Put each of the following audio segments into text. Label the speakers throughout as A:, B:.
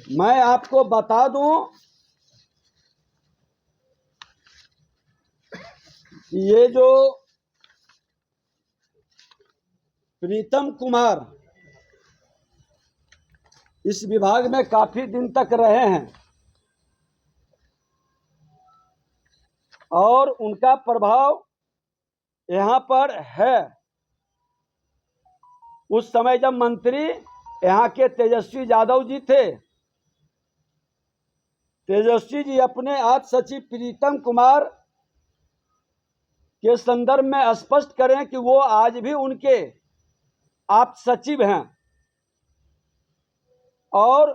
A: मैं आपको बता दूं कि ये जो प्रीतम कुमार इस विभाग में काफी दिन तक रहे हैं और उनका प्रभाव यहाँ पर है। उस समय जब मंत्री यहाँ के तेजस्वी यादव जी थे, तेजस्वी जी अपने आज सचिव प्रीतम कुमार के संदर्भ में स्पष्ट करें कि वो आज भी उनके आप सचिव हैं और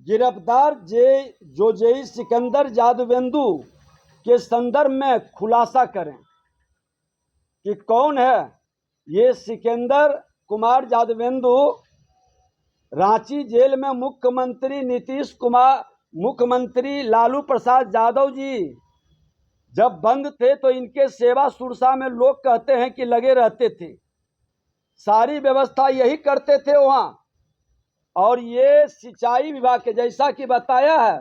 A: गिरफ्तार जेई सिकंदर यादवेंदु के संदर्भ में खुलासा करें कि कौन है ये सिकंदर कुमार यादवेंदु। रांची जेल में मुख्यमंत्री लालू प्रसाद यादव जी जब बंद थे तो इनके सेवा सुरसा में लोग कहते हैं कि लगे रहते थे, सारी व्यवस्था यही करते थे वहाँ। और ये सिंचाई विभाग के, जैसा कि बताया है,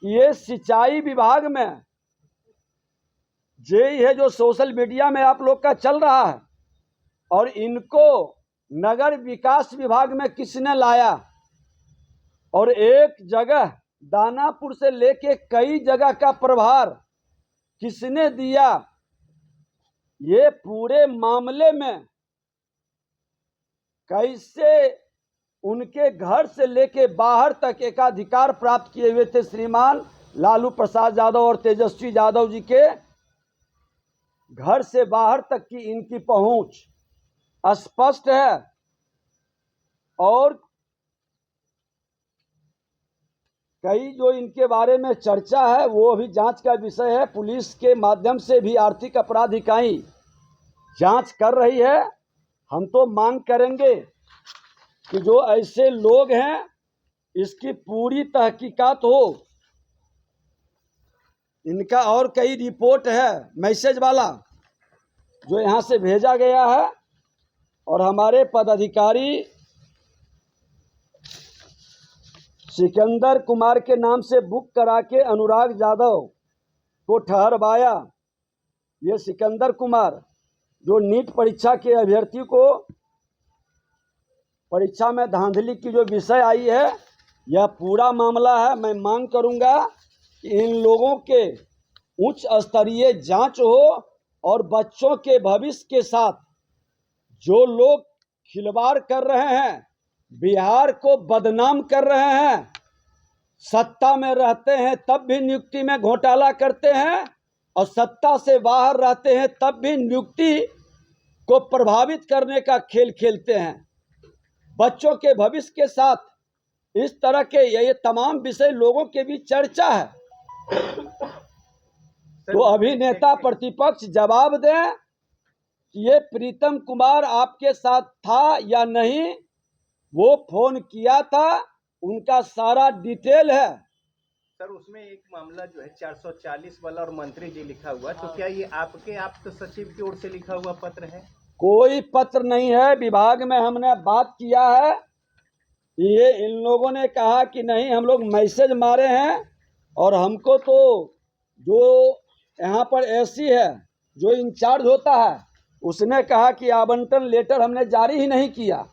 A: ये सिंचाई विभाग में जेई है जो सोशल मीडिया में आप लोग का चल रहा है, और इनको नगर विकास विभाग में किसने लाया और एक जगह दानापुर से लेके कई जगह का प्रभार किसने दिया। ये पूरे मामले में कैसे उनके घर से लेके बाहर तक एकाधिकार प्राप्त किए हुए थे श्रीमान लालू प्रसाद यादव और तेजस्वी यादव जी के घर से बाहर तक की इनकी पहुंच स्पष्ट है। और कई जो इनके बारे में चर्चा है वो अभी जांच का विषय है। पुलिस के माध्यम से भी आर्थिक अपराध इकाई जांच कर रही है। हम तो मांग करेंगे कि जो ऐसे लोग हैं इसकी पूरी तहकीकात हो। इनका और कई रिपोर्ट है मैसेज वाला जो यहाँ से भेजा गया है, और हमारे पदाधिकारी सिकंदर कुमार के नाम से बुक करा के अनुराग यादव को ठहरवाया। ये सिकंदर कुमार जो नीट परीक्षा के अभ्यर्थी को परीक्षा में धांधली की जो विषय आई है, यह पूरा मामला है। मैं मांग करूंगा कि इन लोगों के उच्च स्तरीय जांच हो और बच्चों के भविष्य के साथ जो लोग खिलवाड़ कर रहे हैं, बिहार को बदनाम कर रहे हैं, सत्ता में रहते हैं तब भी नियुक्ति में घोटाला करते हैं और सत्ता से बाहर रहते हैं तब भी नियुक्ति को प्रभावित करने का खेल खेलते हैं। बच्चों के भविष्य के साथ इस तरह के ये तमाम विषय लोगों के बीच चर्चा है। तो अभिनेता प्रतिपक्ष जवाब दें कि ये प्रीतम कुमार आपके साथ था या नहीं, वो फोन किया था, उनका सारा डिटेल है।
B: सर उसमें एक मामला जो है 440 वाला और मंत्री जी लिखा हुआ, तो क्या ये आपके आप्त सचिव की ओर से लिखा हुआ पत्र है?
A: कोई पत्र नहीं है। विभाग में हमने बात किया है, ये इन लोगों ने कहा कि नहीं हम लोग मैसेज मारे हैं, और हमको तो जो यहाँ पर एसी है जो इंचार्ज होता है उसने कहा कि आवंटन लेटर हमने जारी ही नहीं किया,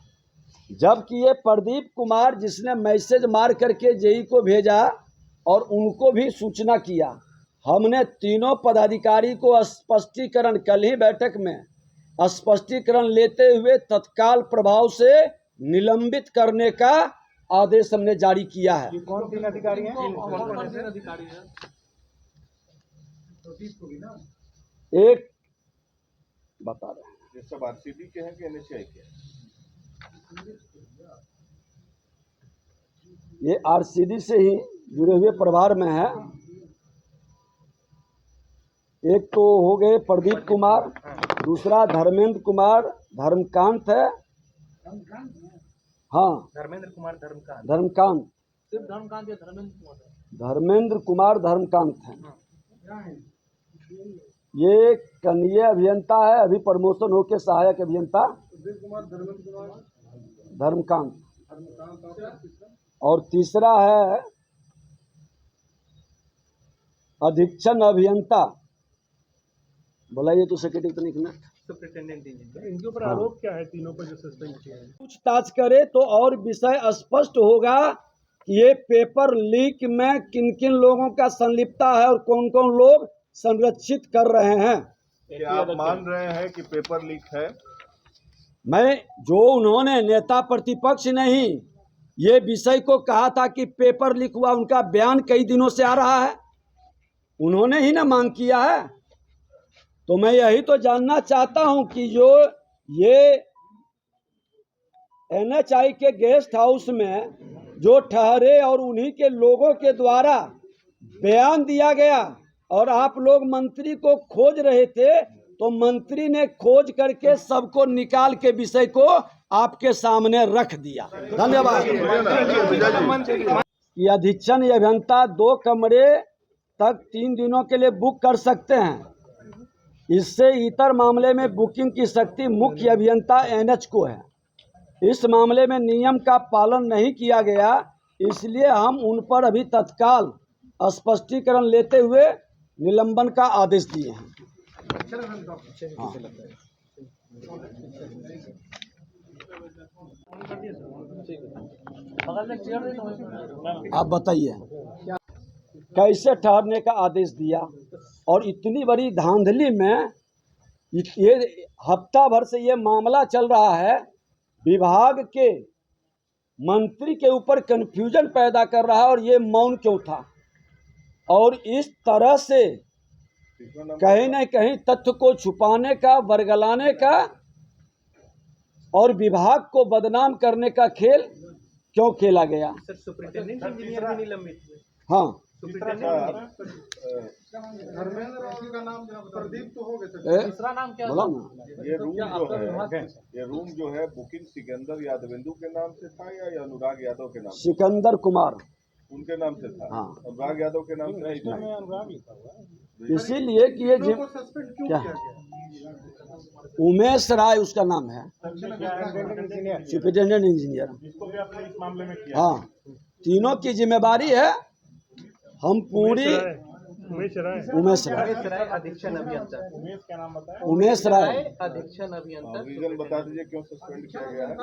A: जबकि ये प्रदीप कुमार जिसने मैसेज मार करके जेई को भेजा और उनको भी सूचना किया। हमने तीनों पदाधिकारी को स्पष्टीकरण कल ही बैठक में स्पष्टीकरण लेते हुए तत्काल प्रभाव से निलंबित करने का आदेश हमने जारी किया है।
B: कौन तीन अधिकारी हैं?
A: एक बता रहे हैं,
C: ये सब आरसीडी के हैं कि एनएचआई के?
A: ये आरसीडी से ही जुड़े हुए प्रभार में है। एक तो हो गए प्रदीप कुमार, दूसरा धर्मेंद्र कुमार धर्मकांत है। हाँ,
B: धर्मेंद्र कुमार धर्मकांत।
A: धर्मकांत,
D: सिर्फ धर्मकांत या धर्मेंद्र कुमार?
A: धर्मेंद्र कुमार धर्मकांत है। ये कनीय अभियंता है, अभी प्रमोशन होके सहायक अभियंता धर्मकांत। और तीसरा है अधीक्षण अभियंता। बोलाइए तो सेक्रेटरी तो निकलना।
B: Superintendent engineer.
D: इनके ऊपर आरोप क्या है तीनों पर जो सस्पेंड किए हैं?
A: पूछताछ करे तो और विषय स्पष्ट होगा कि ये पेपर लीक में किन किन लोगों का संलिप्तता है और कौन कौन लोग संरक्षित कर रहे हैं।
C: क्या आप मान रहे हैं कि पेपर लीक है?
A: मैं जो उन्होंने नेता प्रतिपक्ष नहीं ये विषय को कहा था कि पेपर लीक हुआ, उनका बयान कई दिनों से आ रहा है, उन्होंने ही ना मांग किया है। तो मैं यही तो जानना चाहता हूं कि जो ये NHI के गेस्ट हाउस में जो ठहरे और उन्हीं के लोगों के द्वारा बयान दिया गया और आप लोग मंत्री को खोज रहे थे, तो मंत्री ने खोज करके सबको निकाल के विषय को आपके सामने रख दिया। धन्यवाद। ये अधीक्षण अभियंता 2 कमरे तक 3 दिनों के लिए बुक कर सकते हैं। इससे इतर मामले में बुकिंग की शक्ति मुख्य अभियंता NH को है। इस मामले में नियम का पालन नहीं किया गया, इसलिए हम उन पर अभी तत्काल स्पष्टीकरण लेते हुए निलंबन का आदेश दिए हैं। हाँ। आप बताइए कैसे ठहरने का आदेश दिया, और इतनी बड़ी धांधली में ये हफ्ता भर से ये मामला चल रहा है, विभाग के मंत्री के ऊपर कंफ्यूजन पैदा कर रहा है और ये मौन क्यों था। और इस तरह से कहीं न कहीं तथ्य को छुपाने का, बरगलाने का और विभाग को बदनाम करने का खेल क्यों खेला गया।
B: सर सुपरिटेंडेंट इंजीनियर भी निलंबित हुए।
A: हाँ,
D: तीसरा नाम क्या
A: बोला
D: था?
A: ना।
C: ये रूम जो है बुकिंग सिकंदर यादवेंदु के नाम से था या अनुराग यादव के नाम से?
A: सिकंदर कुमार
C: उनके नाम से था।
A: हाँ।
C: अनुराग यादव के नाम से नहीं था।
A: इसीलिए कि ये क्या है? उमेश राय उसका नाम है, सुपरिटेंडेंट इंजीनियर।
C: इसको भी आपने इस मामले में किया?
A: हाँ, तीनों की जिम्मेदारी है। हम पूरी
D: उमेश राय
A: उमेश राय
B: अधीक्षण अभियंता।
C: उमेश क्या नाम बताया?
A: उमेश राय
B: अधीक्षण अभियंता।
C: रीजन बता दीजिए क्यों सस्पेंड किया गया है?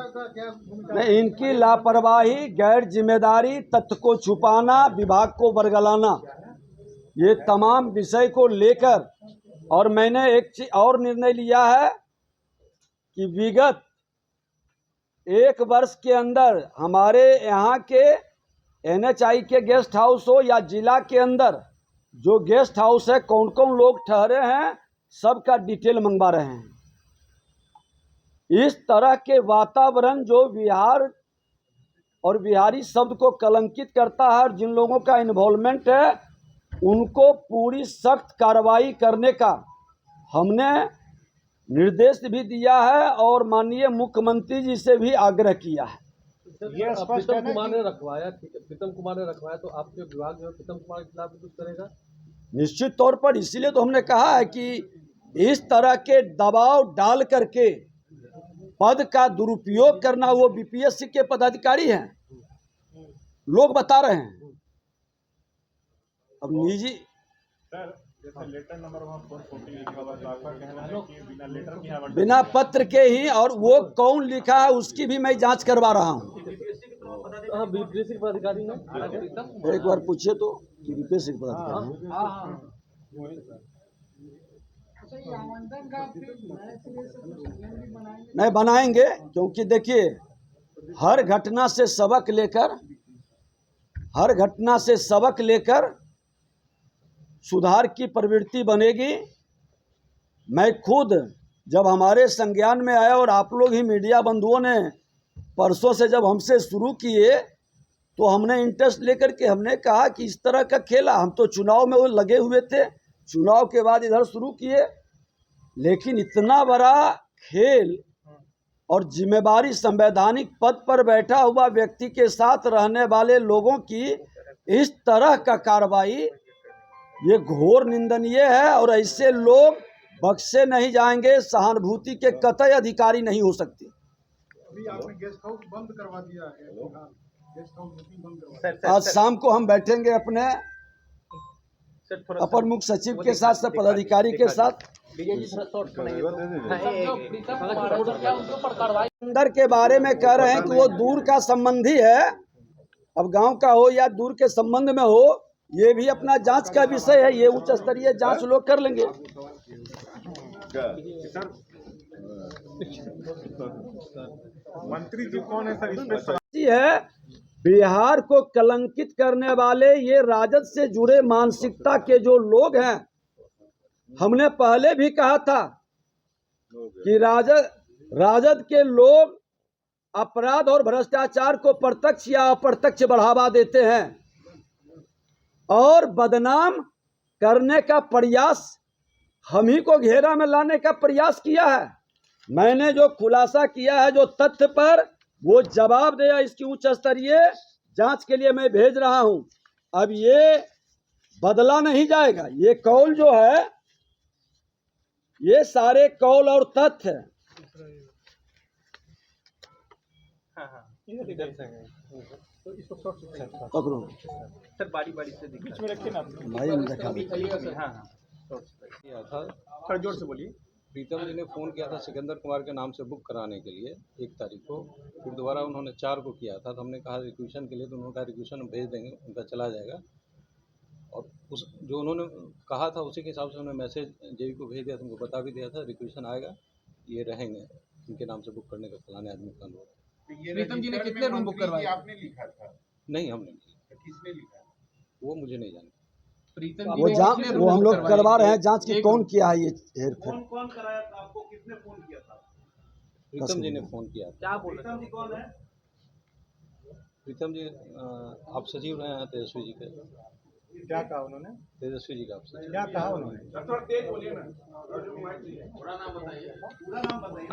A: नहीं, इनकी लापरवाही, गैर जिम्मेदारी, तथ्य को छुपाना, विभाग को बरगलाना, ये तमाम विषय को लेकर, और मैंने एक चीज और निर्णय लिया है कि विगत 1 वर्ष के अंदर हमारे यहाँ के NHI के गेस्ट हाउस हो या जिला के अंदर जो गेस्ट हाउस है, कौन कौन लोग ठहरे हैं, सबका डिटेल मंगवा रहे हैं। इस तरह के वातावरण जो बिहार और बिहारी शब्द को कलंकित करता है और जिन लोगों का इन्वॉल्वमेंट है उनको पूरी सख्त कार्रवाई करने का हमने निर्देश भी दिया है और माननीय मुख्यमंत्री जी से भी आग्रह किया है।
D: ये प्रीतम कुमार ने रखवाया, ठीक है, प्रीतम कुमार ने रखवाया, तो आपके विभाग जो है प्रीतम कुमार के खिलाफ भी कुछ करेगा? निश्चित
A: तौर पर, इसीलिए तो हमने कहा है कि इस तरह के दबाव डाल करके पद का दुरुपयोग करना, वो BPSC के पदाधिकारी हैं, लोग बता रहे हैं। अब निजी
C: जैसे लेटर नंबर 440 लिखा हुआ, तो आपका कहना है कि बिना लेटर के आवंटन,
A: बिना पत्र के ही, और वो कौन लिखा है उसकी भी मैं जांच करवा रहा हूँ।
D: BPSC के पदाधिकारी हैं,
A: एक बार पूछिए तो कि BPSC के पदाधिकारी हैं। नहीं बनाएंगे, क्योंकि देखिए हर घटना से सबक लेकर सुधार की प्रवृत्ति बनेगी। मैं खुद जब हमारे संज्ञान में आया और आप लोग ही मीडिया बंधुओं ने परसों से जब हमसे शुरू किए, तो हमने इंटरेस्ट लेकर के हमने कहा कि इस तरह का खेला, हम तो चुनाव में वो लगे हुए थे, चुनाव के बाद इधर शुरू किए, लेकिन इतना बड़ा खेल और जिम्मेदारी संवैधानिक पद पर बैठा हुआ व्यक्ति के साथ रहने वाले लोगों की इस तरह का कार्रवाई, ये घोर निंदनीय है और ऐसे लोग बख्शे नहीं जाएंगे, सहानुभूति के कतई अधिकारी नहीं हो सकते।
E: अभी आपने गेस्ट हाउस बंद करवा दिया है फिलहाल, गेस्ट हाउस बुकिंग बंद करवा
B: सर
A: आज शाम को हम बैठेंगे अपने
B: सर थोड़ा
A: अपर मुख्य सचिव के साथ सब पदाधिकारी के साथ अंदर के बारे में कह रहे हैं कि वो दूर का संबंधी है। अब गांव का हो या दूर के संबंध में हो, ये भी अपना जांच का विषय है। ये उच्च स्तरीय जांच लोग कर लेंगे।
E: मंत्री जी कौन है सर इसमें?
A: है बिहार को कलंकित करने वाले ये राजद से जुड़े मानसिकता के जो लोग हैं, हमने पहले भी कहा था कि राजद के लोग अपराध और भ्रष्टाचार को प्रत्यक्ष या अप्रत्यक्ष बढ़ावा देते हैं और बदनाम करने का प्रयास, हम ही को घेरा में लाने का प्रयास किया है। मैंने जो खुलासा किया है जो तथ्य पर, वो जवाब दिया। इसकी उच्च स्तरीय जांच के लिए मैं भेज रहा हूं। अब ये बदला नहीं जाएगा। ये कौल जो है, ये सारे कौल और तथ्य पकड़ो
B: सर बारी बारी से बीच में रखिए ना
A: भाई, देखा
D: किया था।
B: थोड़ा जोर से बोलिए।
D: प्रीतम जी ने फ़ोन किया था सिकंदर कुमार के नाम से बुक कराने के लिए 1 तारीख को, फिर दोबारा उन्होंने 4 को किया था। तो हमने कहा रिक्वेशन के लिए, तो उन्होंने कहा रिक्वेशन भेज देंगे, उनका चला जाएगा। और उस जो उन्होंने कहा था उसी के हिसाब से उन्होंने मैसेज जेई को भेज दिया था, उनको बता भी दिया था रिक्वेशन आएगा, ये रहेंगे इनके नाम से बुक करने का फलाने आदमी का अनुरोध।
E: प्रीतम जी ने कितने रूम बुक करवाए? आपने लिखा था?
D: नहीं, हमने नहीं,
E: किसने लिखा?
D: वो मुझे नहीं जानता।
A: वो हम लोग करवा रहे हैं जांच की कौन किया है ये हेरफेर।
E: कौन कराया था आपको? किसने फोन किया था?
D: प्रीतम जी ने फ़ोन किया था।
B: क्या बोल रहे
E: प्रीतम जी कौन है?
D: प्रीतम जी आप सचिव रहे हैं तेजस्वी जी के।
E: क्या कहा उन्होंने?
D: तेजस्वी जी का आप सचिव।
E: क्या कहा उन्होंने? थोड़ा तेज बोलिए ना। पूरा नाम बताइए। पूरा नाम बताइए।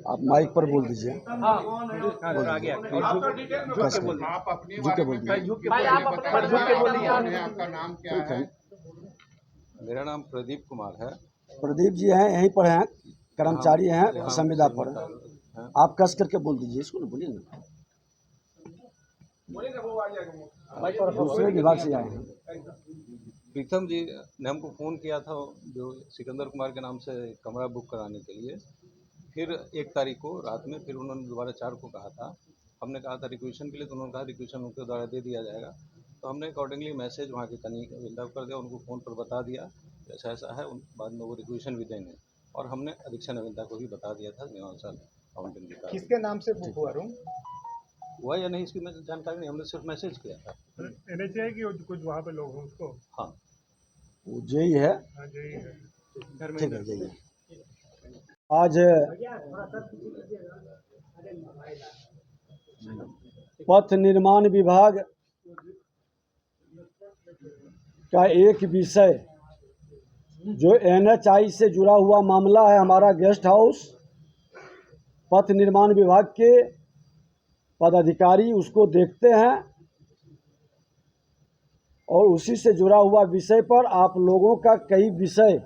A: आप माइक पर बोल दीजिए।
B: आ गया
E: आप अपने बारे में आपका नाम क्या है?
D: मेरा नाम प्रदीप कुमार है।
A: प्रदीप जी हैं, यहीं पर हैं, कर्मचारी हैं संविदा पर। आप कस करके बोल दीजिए, इसको ना बोलिए ना। दूसरे विभाग से आए हैं।
D: प्रीतम जी ने हमको फ़ोन किया था जो सिकंदर कुमार के नाम से कमरा बुक कराने के लिए। फिर 1 तारीख को रात में फिर उन्होंने दोबारा 4 को कहा था। हमने कहा था रिक्वेशन के लिए, तो उन्होंने कहा रिक्वेशन उनके द्वारा दे दिया जाएगा। तो हमने अकॉर्डिंगली मैसेज वहाँ के विंदा कर दिया, उनको फ़ोन पर बता दिया ऐसा ऐसा है, बाद में वो रिक्वेशन भी देंगे। और हमने अधीक्षण अविंदा को भी बता दिया था निवासाल फाउंटेन की तरफ।
E: किसके नाम से बुक हुआ रूम?
D: हुआ या नहीं इसकी जानकारी नहीं, हमने सिर्फ मैसेज किया था।
E: NHA की कुछ वहाँ पे लोग हैं उसको?
D: हाँ,
A: वो जेई है।
E: हाँ जी है।
A: ठीक है, जेई। आज पथ निर्माण विभाग का एक विषय जो NHI से जुड़ा हुआ मामला है, हमारा गेस्ट हाउस, पथ निर्माण विभाग के पदाधिकारी उसको देखते हैं और उसी से जुड़ा हुआ विषय पर आप लोगों का कई विषय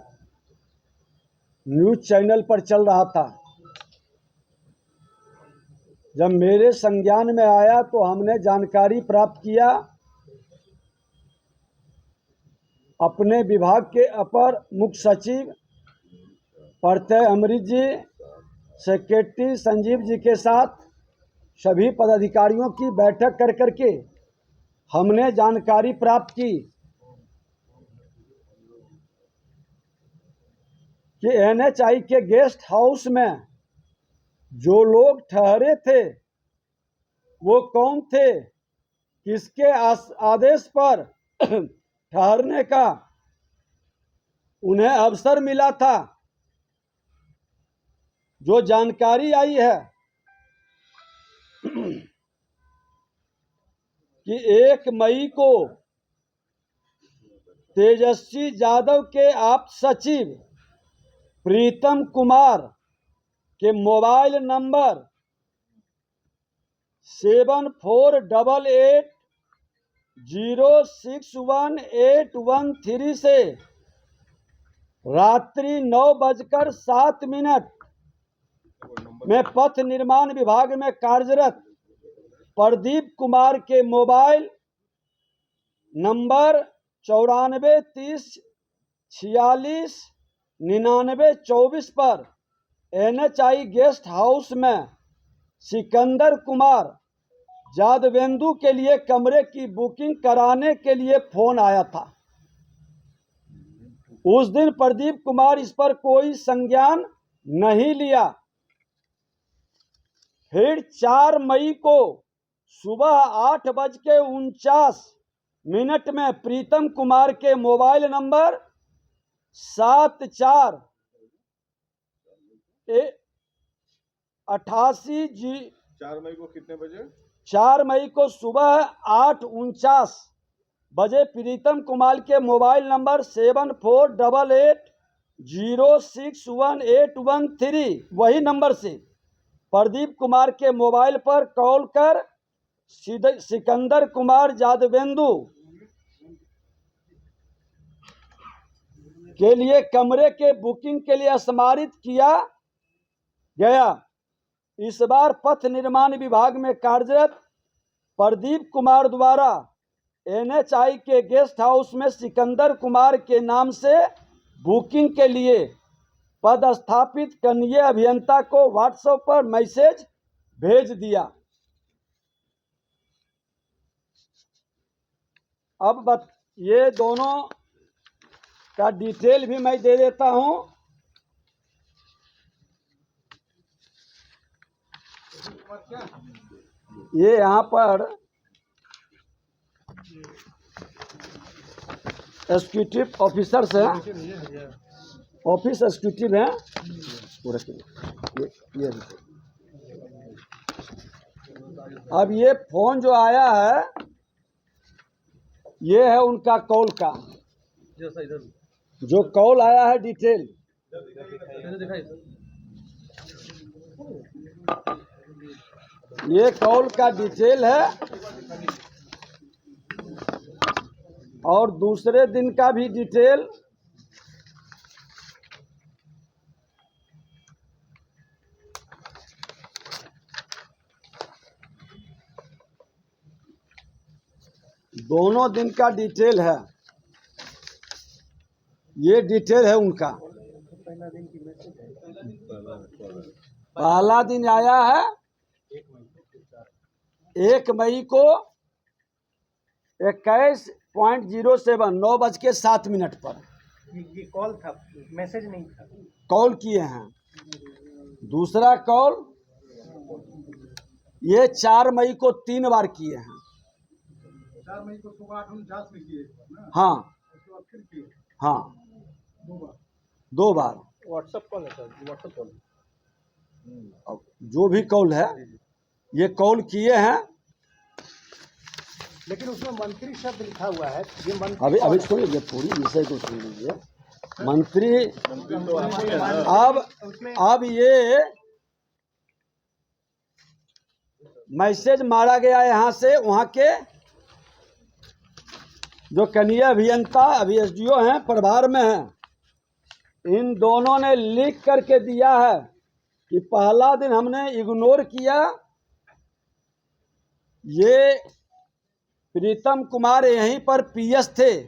A: न्यूज़ चैनल पर चल रहा था। जब मेरे संज्ञान में आया तो हमने जानकारी प्राप्त किया। अपने विभाग के अपर मुख्य सचिव प्रत्यय अमृत जी, सेक्रेटरी संजीव जी के साथ सभी पदाधिकारियों की बैठक कर करके हमने जानकारी प्राप्त की कि NHI के गेस्ट हाउस में जो लोग ठहरे थे वो कौन थे, किसके आदेश पर ठहरने का उन्हें अवसर मिला था। जो जानकारी आई है कि 1 मई को तेजस्वी यादव के आप सचिव प्रीतम कुमार के मोबाइल नंबर 7488061813 से रात्रि 9:07 में पथ निर्माण विभाग में कार्यरत प्रदीप कुमार के मोबाइल नंबर 9430469924 पर NHI गेस्ट हाउस में सिकंदर कुमार जादवेंदु के लिए कमरे की बुकिंग कराने के लिए फोन आया था। उस दिन प्रदीप कुमार इस पर कोई संज्ञान नहीं लिया। फिर 4 मई को सुबह 8:49 में प्रीतम कुमार के मोबाइल नंबर 7488
C: 4 मई को कितने बजे?
A: 4 मई को सुबह 8:49 बजे प्रीतम कुमार के मोबाइल नंबर 7488061813 वही नंबर से प्रदीप कुमार के मोबाइल पर कॉल कर सिकंदर कुमार जादवेंदु के लिए कमरे के बुकिंग के लिए स्मारित किया गया। इस बार पथ निर्माण विभाग में कार्यरत प्रदीप कुमार द्वारा NHI के गेस्ट हाउस में सिकंदर कुमार के नाम से बुकिंग के लिए पदस्थापित कनीय अभियंता को व्हाट्सएप पर मैसेज भेज दिया। अब ये दोनों का डिटेल भी मैं दे देता हूं। ये यहाँ पर एग्जीक्यूटिव ऑफिसर्स हैं, ऑफिस एग्जीक्यूटिव हैं पूरा ये अब ये फोन जो आया है ये है उनका कॉल का जो कॉल आया है डिटेल। ये कॉल का डिटेल है और दूसरे दिन का भी डिटेल। दोनों दिन का डिटेल है। ये डिटेल है उनका। पहला दिन आया है 1 मई को 21:07 9:07 पर
B: ये कॉल था, मैसेज नहीं था।
A: कॉल किए हैं। दूसरा कॉल ये 4 मई को 3 बार किए हैं।
E: 4 मई को सुबह 8:49 में किए ना?
A: हाँ
E: उसके बाद फिर किए
A: हाँ
E: 2 बार।
A: 2 बार।
B: व्हाट्सएप कॉल है सर, व्हाट्सएप कॉल।
A: अब जो भी कॉल है ये कॉल किए हैं।
B: लेकिन उसमें मंत्री शब्द लिखा हुआ है। ये मंत्री
A: अभी सुनिए पूरी विषय को सुन लीजिए। मंत्री अब ये मैसेज मारा गया यहाँ से, वहाँ के जो कनीय अभियंता अभी SDO हैं प्रभार में हैं, इन दोनों ने लिख करके दिया है कि पहला दिन हमने इग्नोर किया। ये प्रीतम कुमार यहीं पर PS थे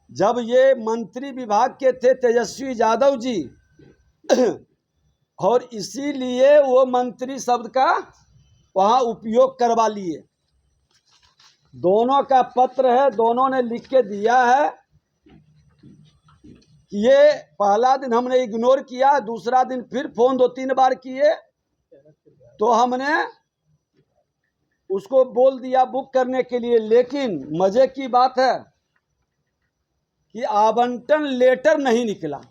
A: जब ये मंत्री विभाग के थे तेजस्वी यादव जी और इसीलिए वो मंत्री शब्द का वहाँ उपयोग करवा लिए। दोनों का पत्र है, दोनों ने लिख के दिया है कि ये पहला दिन हमने इग्नोर किया, दूसरा दिन फिर फोन 2-3 बार किए तो हमने उसको बोल दिया बुक करने के लिए। लेकिन मजे की बात है कि आवंटन लेटर नहीं निकला।